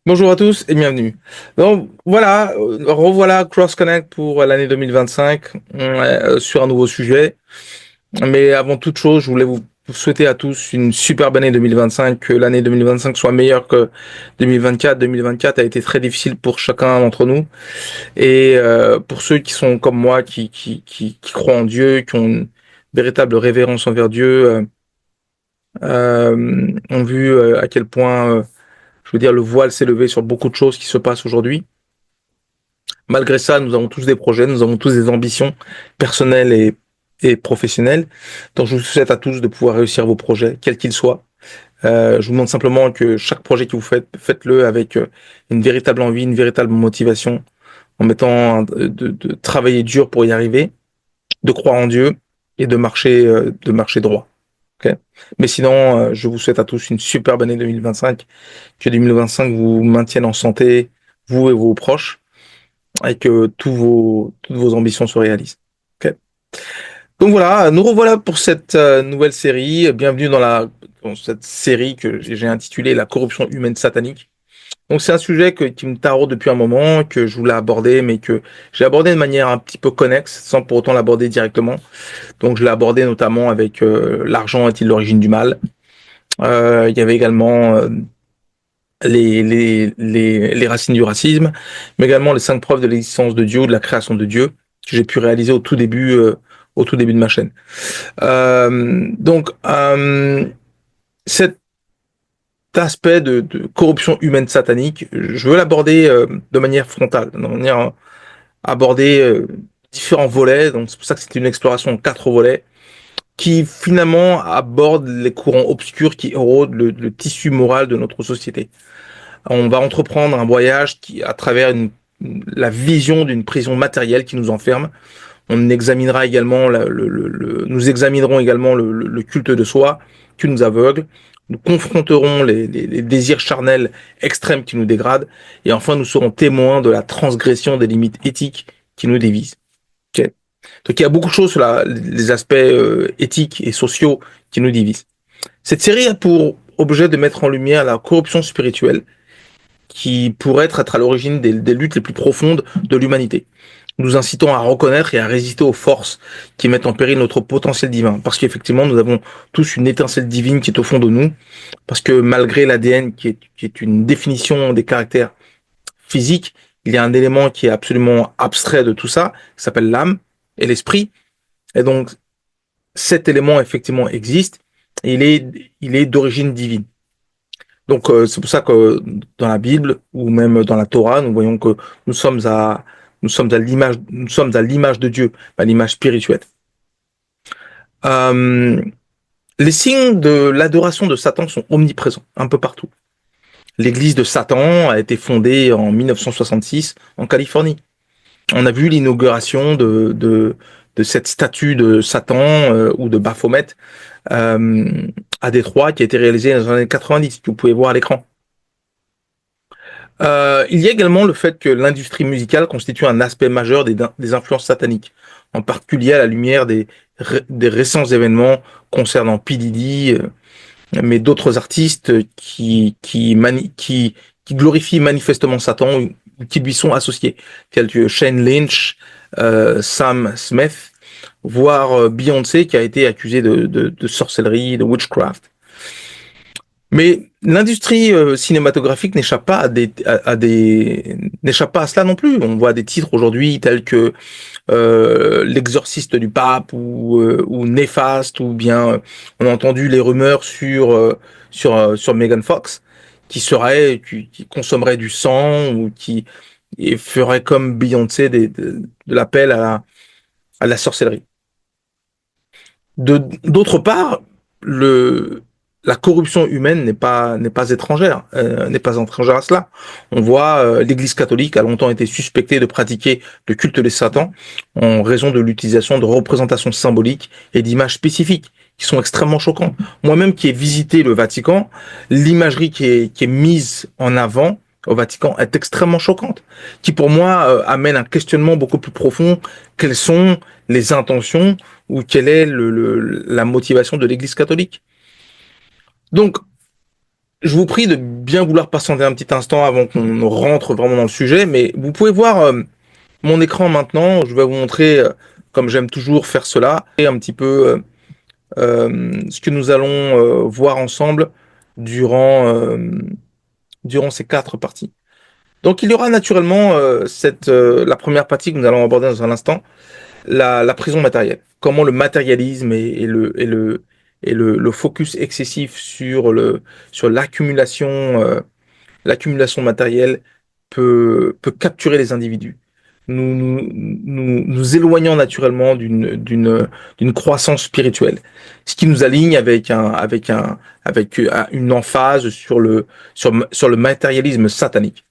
Bonjour à tous et bienvenue. Donc voilà, revoilà Cross Connect pour l'année 2025 sur un nouveau sujet. Mais avant toute chose, je voulais vous souhaiter à tous une superbe année 2025, que l'année 2025 soit meilleure que 2024. 2024 a été très difficile pour chacun d'entre nous et pour ceux qui sont comme moi, qui croient en Dieu, qui ont une véritable révérence envers Dieu, ont vu à quel point, je veux dire, le voile s'est levé sur beaucoup de choses qui se passent aujourd'hui. Malgré ça, nous avons tous des projets, nous avons tous des ambitions personnelles et professionnelles. Donc, je vous souhaite à tous de pouvoir réussir vos projets, quels qu'ils soient. Je vous demande simplement que chaque projet que vous faites, faites-le avec une véritable envie, une véritable motivation, en mettant de travailler dur pour y arriver, de croire en Dieu et de marcher droit. Ok. Mais sinon, je vous souhaite à tous une superbe année 2025, que 2025 vous maintienne en santé, vous et vos proches et que toutes vos ambitions se réalisent. Ok. Donc voilà, nous revoilà pour cette nouvelle série. Bienvenue dans cette série que j'ai intitulée La corruption humaine satanique. Donc c'est un sujet qui me taraude depuis un moment, que je voulais aborder, mais que j'ai abordé de manière un petit peu connexe, sans pour autant l'aborder directement. Donc je l'ai abordé notamment avec l'argent est-il l'origine du mal. Il y avait également les racines du racisme, mais également les 5 preuves de l'existence de Dieu, ou de la création de Dieu, que j'ai pu réaliser au tout début de ma chaîne. Donc, cet aspect de corruption humaine satanique, je veux l'aborder de manière frontale, de manière aborder différents volets. Donc, c'est pour ça que c'est une exploration en 4 volets qui finalement aborde les courants obscurs qui érodent le tissu moral de notre société. On va entreprendre un voyage à travers la vision d'une prison matérielle qui nous enferme. On examinera également nous examinerons également le culte de soi qui nous aveugle. Nous confronterons les désirs charnels extrêmes qui nous dégradent. Et enfin, nous serons témoins de la transgression des limites éthiques qui nous dévisent. Okay. Donc, il y a beaucoup de choses sur les aspects éthiques et sociaux qui nous divisent. Cette série a pour objet de mettre en lumière la corruption spirituelle qui pourrait être à l'origine des luttes les plus profondes de l'humanité. Nous incitons à reconnaître et à résister aux forces qui mettent en péril notre potentiel divin. Parce qu'effectivement, nous avons tous une étincelle divine qui est au fond de nous. Parce que malgré l'ADN, qui est une définition des caractères physiques, il y a un élément qui est absolument abstrait de tout ça, qui s'appelle l'âme et l'esprit. Et donc, cet élément, effectivement, existe. Et il est d'origine divine. Donc c'est pour ça que dans la Bible ou même dans la Torah, nous voyons que nous sommes à nous sommes à l'image de Dieu, à l'image spirituelle. Euh, les signes de l'adoration de Satan sont omniprésents, un peu partout. L'église de Satan a été fondée en 1966 en Californie. On a vu l'inauguration de cette statue de Satan ou de Baphomet euh, à Détroit qui a été réalisée dans les années 90, que vous pouvez voir à l'écran. Il y a également le fait que l'industrie musicale constitue un aspect majeur des influences sataniques, en particulier à la lumière des récents événements concernant P. Diddy, mais d'autres artistes qui glorifient manifestement Satan ou qui lui sont associés, tels que Shane Lynch, Sam Smith, voire Beyoncé qui a été accusée de sorcellerie, de witchcraft. Mais l'industrie cinématographique n'échappe pas n'échappe pas à cela non plus. On voit des titres aujourd'hui tels que L'exorciste du pape ou Néfaste ou bien on a entendu les rumeurs sur Megan Fox qui consommerait du sang ou qui et ferait comme Beyoncé de l'appel à la sorcellerie. D'autre part, le, la corruption humaine n'est pas étrangère, n'est pas étrangère à cela. On voit l'Église catholique a longtemps été suspectée de pratiquer le culte des Satan en raison de l'utilisation de représentations symboliques et d'images spécifiques qui sont extrêmement choquantes. Moi-même qui ai visité le Vatican, l'imagerie qui est mise en avant au Vatican est extrêmement choquante, qui pour moi amène un questionnement beaucoup plus profond. Quelles sont les intentions ou quelle est la motivation de l'Église catholique? Donc, je vous prie bien vouloir patienter un petit instant avant qu'on rentre vraiment dans le sujet, mais vous pouvez voir mon écran maintenant. Je vais vous montrer, comme j'aime toujours faire cela, et un petit peu ce que nous allons voir ensemble durant, durant ces quatre parties. Donc il y aura naturellement la première partie que nous allons aborder dans un instant, la prison matérielle. Comment le matérialisme et le focus excessif sur l'accumulation matérielle peut capturer les individus. Nous éloignons naturellement d'une croissance spirituelle, ce qui nous aligne avec une emphase sur le matérialisme satanique.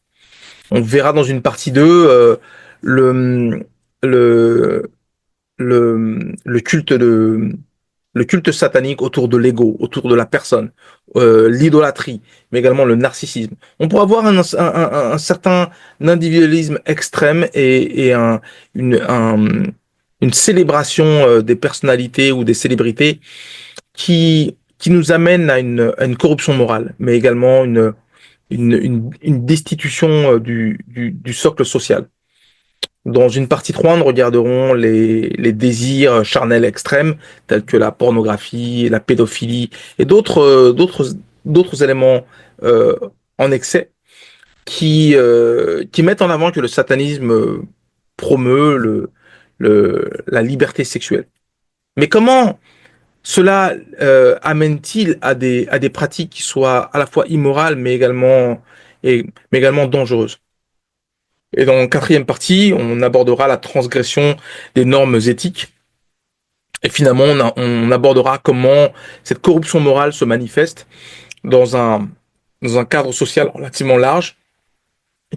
On verra dans une partie 2 le, le, le culte le culte satanique autour de l'ego, autour de la personne, l'idolâtrie, mais également le narcissisme. On pourra avoir un certain individualisme extrême et une célébration des personnalités ou des célébrités qui nous amène à une corruption morale, mais également une destitution du socle social. Dans une partie 3, nous regarderons les désirs charnels extrêmes, tels que la pornographie, la pédophilie et d'autres éléments euh, en excès qui mettent en avant que le satanisme promeut la liberté sexuelle. Mais comment cela amène-t-il à des pratiques qui soient à la fois immorales mais également dangereuses? Et dans la quatrième partie, on abordera la transgression des normes éthiques. Et finalement, on abordera comment cette corruption morale se manifeste dans dans un cadre social relativement large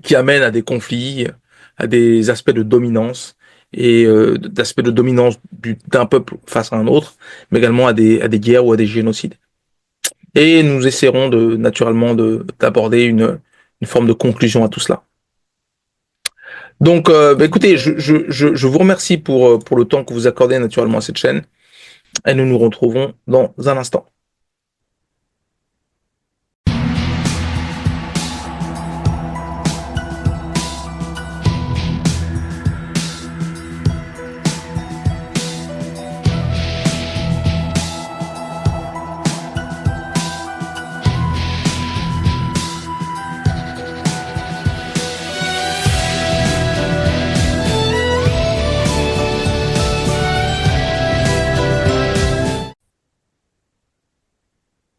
qui amène à des conflits, à des aspects de dominance et d'aspects de dominance d'un peuple face à un autre, mais également à des guerres ou à des génocides. Et nous essaierons naturellement d'aborder une forme de conclusion à tout cela. Donc, écoutez, je vous remercie pour le temps que vous accordez naturellement à cette chaîne et nous nous retrouvons dans un instant.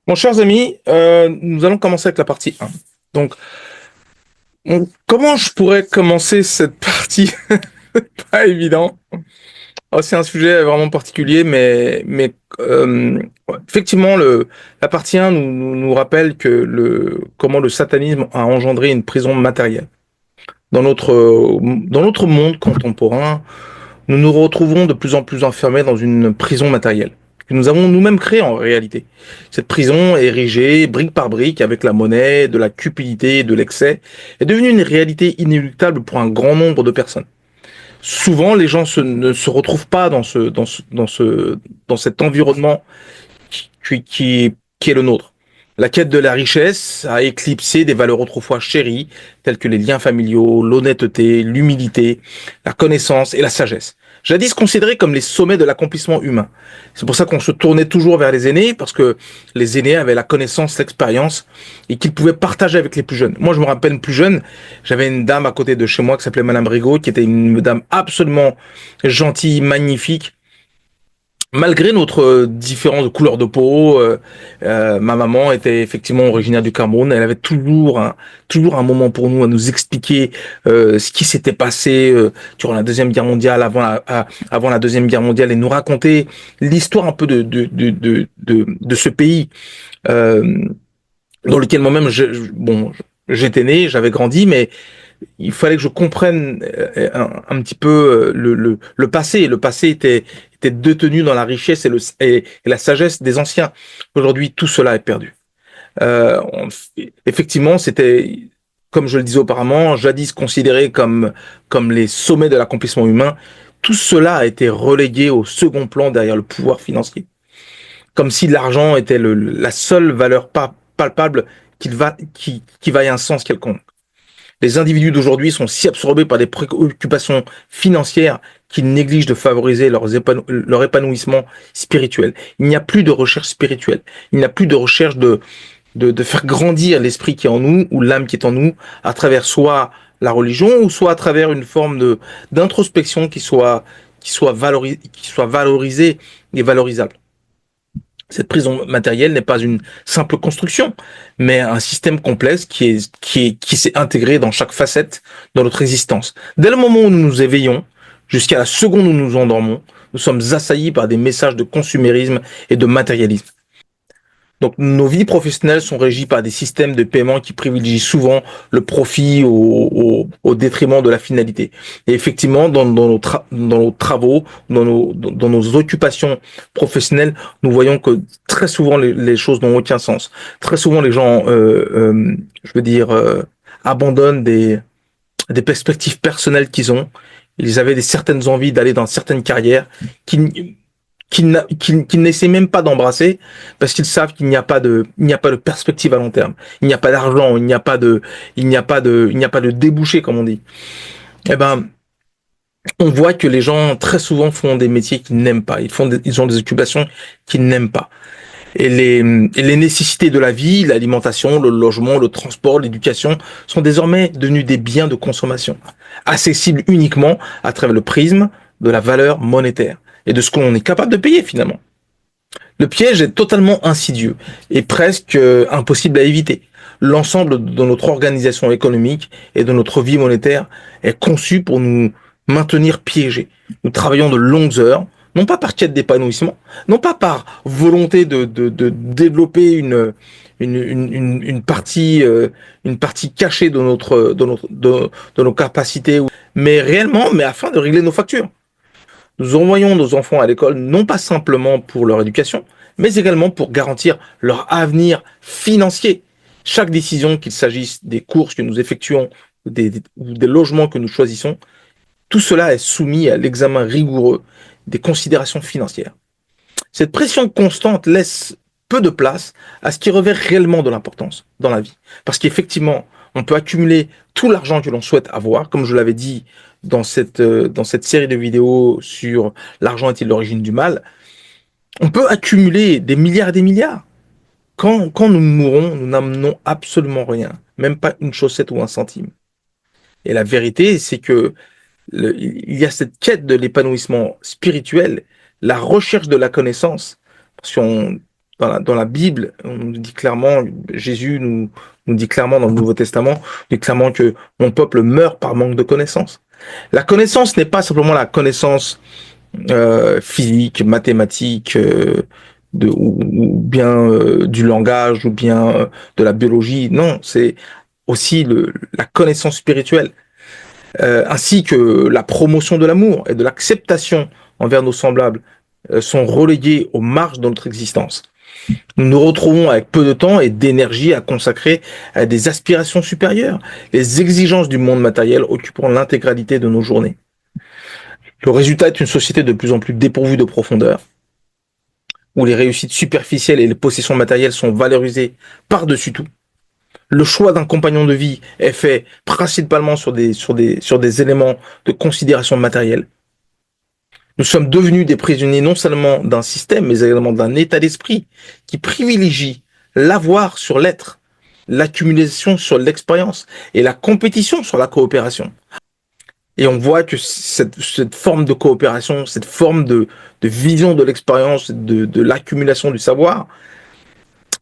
Mon chers amis, nous allons commencer avec la partie 1. Donc, comment je pourrais commencer cette partie? Pas évident. Oh, c'est un sujet vraiment particulier, ouais, effectivement, la partie 1 nous rappelle que comment le satanisme a engendré une prison matérielle. Dans notre monde contemporain, nous nous retrouvons de plus en plus enfermés dans une prison matérielle que nous avons nous-mêmes créée en réalité. Cette prison, érigée brique par brique avec la monnaie, de la cupidité et de l'excès, est devenue une réalité inéluctable pour un grand nombre de personnes. Souvent, les gens ne se retrouvent pas dans cet environnement qui est le nôtre. La quête de la richesse a éclipsé des valeurs autrefois chéries, telles que les liens familiaux, l'honnêteté, l'humilité, la connaissance et la sagesse. Jadis considérés comme les sommets de l'accomplissement humain. C'est pour ça qu'on se tournait toujours vers les aînés, parce que les aînés avaient la connaissance, l'expérience, et qu'ils pouvaient partager avec les plus jeunes. Moi, je me rappelle plus jeune, j'avais une dame à côté de chez moi qui s'appelait Madame Rigaud, qui était une dame absolument gentille, magnifique, malgré notre différence de couleur de peau. Ma maman était effectivement originaire du Cameroun. Elle avait toujours un moment pour nous à nous expliquer ce qui s'était passé durant la Deuxième Guerre mondiale, avant la Deuxième Guerre mondiale, et nous raconter l'histoire un peu de ce pays euh, dans lequel moi-même, j'étais né, j'avais grandi, mais il fallait que je comprenne un petit peu le passé. Le passé était détenu dans la richesse et la sagesse des anciens. Aujourd'hui, tout cela est perdu. Effectivement, c'était, comme je le disais auparavant, jadis considéré comme les sommets de l'accomplissement humain. Tout cela a été relégué au second plan derrière le pouvoir financier. Comme si l'argent était la seule valeur palpable qui vaille un sens quelconque. Les individus d'aujourd'hui sont si absorbés par des préoccupations financières qu'ils négligent de favoriser leur épanouissement spirituel. Il n'y a plus de recherche spirituelle. Il n'y a plus de recherche de faire grandir l'esprit qui est en nous ou l'âme qui est en nous à travers soit la religion ou soit à travers une forme d'introspection qui soit valorisée et valorisable. Cette prison matérielle n'est pas une simple construction, mais un système complexe qui s'est intégré dans chaque facette de notre existence. Dès le moment où nous nous éveillons, jusqu'à la seconde où nous nous endormons, nous sommes assaillis par des messages de consumérisme et de matérialisme. Donc, nos vies professionnelles sont régies par des systèmes de paiement qui privilégient souvent le profit au détriment de la finalité. Et effectivement, dans nos travaux, dans nos occupations professionnelles, nous voyons que très souvent les choses n'ont aucun sens. Très souvent, les gens, abandonnent des perspectives personnelles qu'ils ont. Ils avaient certaines envies d'aller dans certaines carrières qu'ils n'essaient même pas d'embrasser parce qu'ils savent qu'il n'y a pas de perspective à long terme. Il n'y a pas d'argent, il n'y a pas de débouché, comme on dit. Eh ben, on voit que les gens très souvent font des métiers qu'ils n'aiment pas. Ils ont des occupations qu'ils n'aiment pas. Et les nécessités de la vie, l'alimentation, le logement, le transport, l'éducation sont désormais devenus des biens de consommation, accessibles uniquement à travers le prisme de la valeur monétaire et de ce qu'on est capable de payer finalement. Le piège est totalement insidieux et presque impossible à éviter. L'ensemble de notre organisation économique et de notre vie monétaire est conçu pour nous maintenir piégés. Nous travaillons de longues heures, non pas par quête d'épanouissement, non pas par volonté de développer une partie cachée de nos capacités, mais réellement, mais afin de régler nos factures. Nous envoyons nos enfants à l'école non pas simplement pour leur éducation, mais également pour garantir leur avenir financier. Chaque décision, qu'il s'agisse des courses que nous effectuons ou des logements que nous choisissons, tout cela est soumis à l'examen rigoureux des considérations financières. Cette pression constante laisse peu de place à ce qui revêt réellement de l'importance dans la vie. Parce qu'effectivement, on peut accumuler tout l'argent que l'on souhaite avoir, comme je l'avais dit dans cette série de vidéos sur l'argent est-il l'origine du mal. On peut accumuler des milliards et des milliards. Quand nous mourrons, nous n'amenons absolument rien, même pas une chaussette ou un centime. Et la vérité, c'est que il y a cette quête de l'épanouissement spirituel, la recherche de la connaissance. Parce dans la Bible, on nous dit clairement, Jésus nous dit clairement dans le Nouveau Testament, il dit clairement que mon peuple meurt par manque de connaissance. La connaissance n'est pas simplement la connaissance physique, mathématique, ou bien du langage, ou bien de la biologie. Non, c'est aussi la connaissance spirituelle. Ainsi que la promotion de l'amour et de l'acceptation envers nos semblables sont relégués aux marges de notre existence. Nous nous retrouvons avec peu de temps et d'énergie à consacrer à des aspirations supérieures, les exigences du monde matériel occupant l'intégralité de nos journées. Le résultat est une société de plus en plus dépourvue de profondeur, où les réussites superficielles et les possessions matérielles sont valorisées par-dessus tout. Le choix d'un compagnon de vie est fait principalement sur des éléments de considération matérielle. Nous sommes devenus des prisonniers non seulement d'un système, mais également d'un état d'esprit qui privilégie l'avoir sur l'être, l'accumulation sur l'expérience et la compétition sur la coopération. Et on voit que cette forme de coopération, cette forme de vision de l'expérience, de l'accumulation du savoir,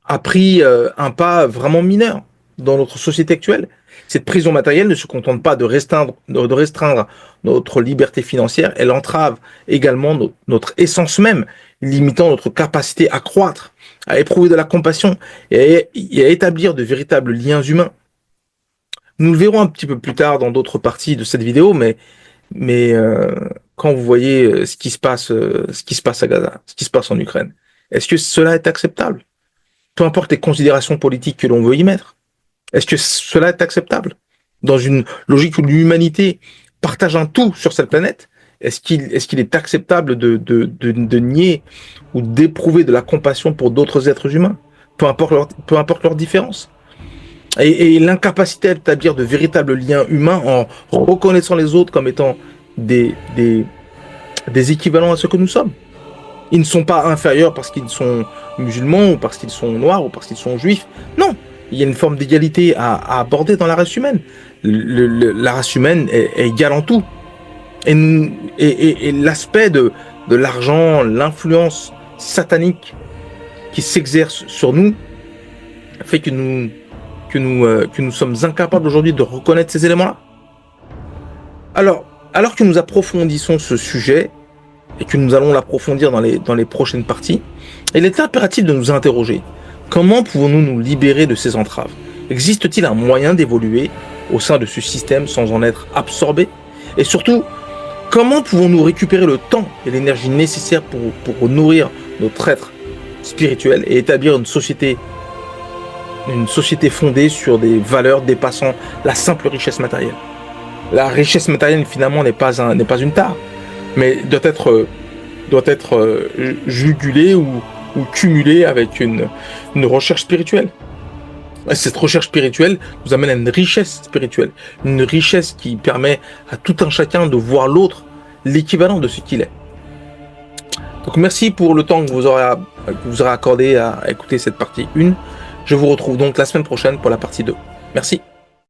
a pris un pas vraiment mineur dans notre société actuelle. Cette prison matérielle ne se contente pas de restreindre notre liberté financière, elle entrave également notre essence même, limitant notre capacité à croître, à éprouver de la compassion et à établir de véritables liens humains. Nous le verrons un petit peu plus tard dans d'autres parties de cette vidéo, mais quand vous voyez ce qui se passe à Gaza, ce qui se passe en Ukraine, est-ce que cela est acceptable? Peu importe les considérations politiques que l'on veut y mettre. Est-ce que cela est acceptable? Dans une logique où l'humanité partage un tout sur cette planète, est-ce qu'il est acceptable de nier ou d'éprouver de la compassion pour d'autres êtres humains, peu importe leur différence? et l'incapacité à établir de véritables liens humains en reconnaissant les autres comme étant des, des, des équivalents à ce que nous sommes. Ils ne sont pas inférieurs parce qu'ils sont musulmans ou parce qu'ils sont noirs ou parce qu'ils sont juifs. Non, il y a une forme d'égalité à aborder dans la race humaine. La race humaine est égale en tout. Et l'aspect de l'argent, l'influence satanique qui s'exerce sur nous fait que nous sommes incapables aujourd'hui de reconnaître ces éléments-là. Alors que nous approfondissons ce sujet, et que nous allons l'approfondir dans les prochaines parties, il est impératif de nous interroger. Comment pouvons-nous nous libérer de ces entraves? Existe-t-il un moyen d'évoluer au sein de ce système sans en être absorbé? Et surtout, comment pouvons-nous récupérer le temps et l'énergie nécessaires pour nourrir notre être spirituel et établir une société fondée sur des valeurs dépassant la simple richesse matérielle? La richesse matérielle, finalement, n'est pas une tare, mais doit être jugulée ou cumulée avec une recherche spirituelle. Et cette recherche spirituelle nous amène à une richesse spirituelle, une richesse qui permet à tout un chacun de voir l'autre l'équivalent de ce qu'il est. Donc merci pour le temps que vous aurez accordé à écouter cette partie 1. Je vous retrouve donc la semaine prochaine pour la partie 2. Merci.